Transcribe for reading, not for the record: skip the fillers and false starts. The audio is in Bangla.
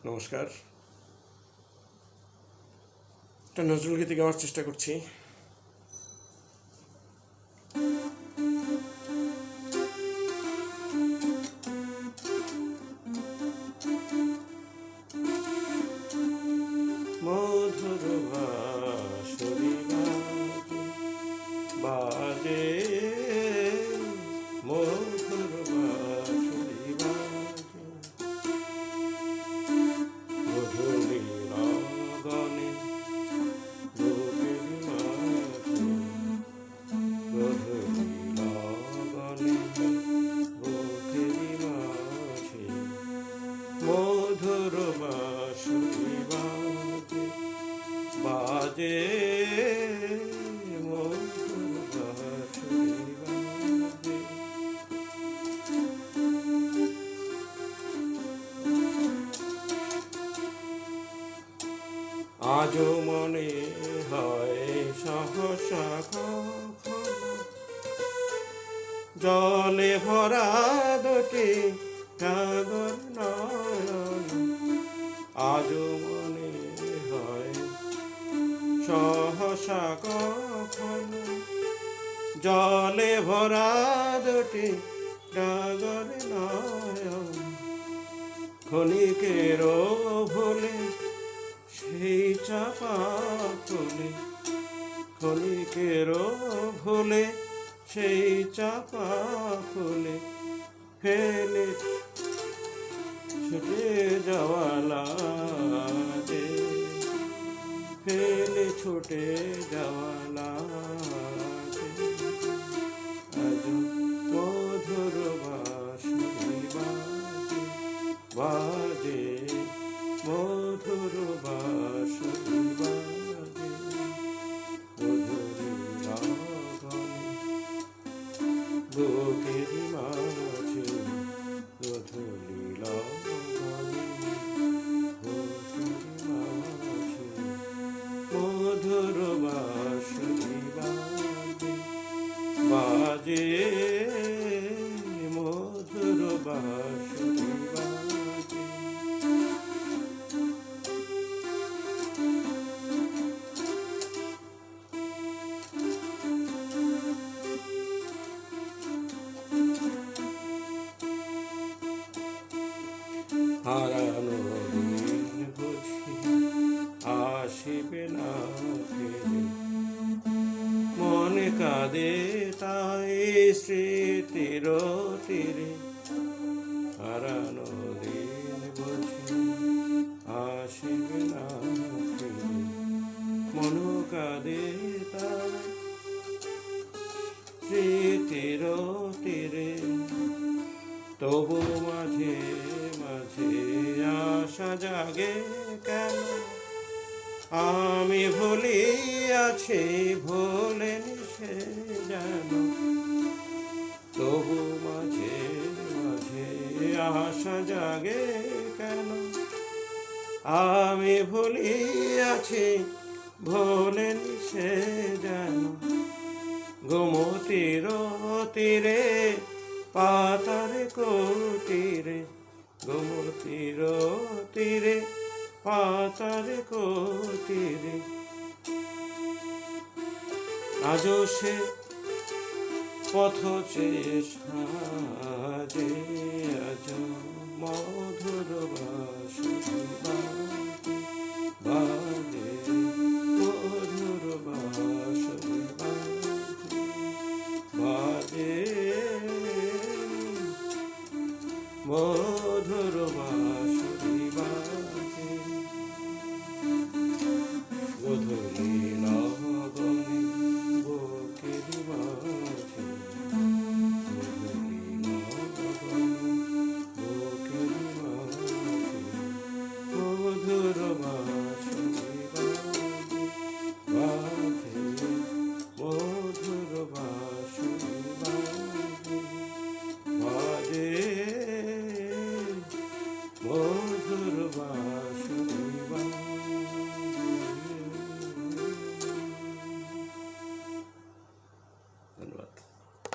নমস্কার। একটা নজরুল গীতি গাওয়ার চেষ্টা করছি। মধুর বাঁশরি বাজে, মধুর বাঁশরি বাজে, মধুরী লগনে বুকের মাঝে, মধুরী লগনে বুকের মাঝে, মধুর বাঁশরি বাজে, বাজে মধুর বাঁশরি বাজে। আজও মনে হয় সহসা কখনো জলে ভরা দুটি সাগর নয়ন। আজও মনে হয় সহসা কখনো জলে ভরা দুটি সাগর নয়ন। ক্ষণিকেরও ভুলে সেই চাপা ফুলে, ক্ষণিকেরও ভুলে সেই চাপা ফুলে ফেলে ছুটে যাওয়া লাগে, ফেলে ছুটে যাওয়া লাগে। আজ মধুর বাঁশরি বাজে, বাজে মধুর বাঁশরি বাজে, মধুরী লগনে বুকের মাঝে, মধুরী লগনে বুকের মাঝে, মধুর বাঁশরি বাজে, বাজে মধুর বাঁশরি বাজে। হারানো দিন বুঝি আসিবে না ফিরে, মনে কাঁদে তাই স্মৃতির তীরে। হারানো দিন বুঝি আসিবে না ফিরে, মন কাঁদে তাই স্মৃতির তীরে। তবু মাঝে মাঝে আশা জাগে কেন, আমি ভুলিয়াছি ভোলেনি সে যেন। তবু মাঝে মাঝে আশা জাগে কেন, আমি ভুলিয়াছি ভোলেনি সে যেন। গোমতীর তীরে পাতার কুটিরে, গোমতীর তীরে পাতার কুটিরে। আজও সে পথ চেয়ে সাজে, আজ মধুর বাঁশরি বাজে, বাজে মধুর বাঁশরি বাজে, বাজে মধুর বাঁশরি।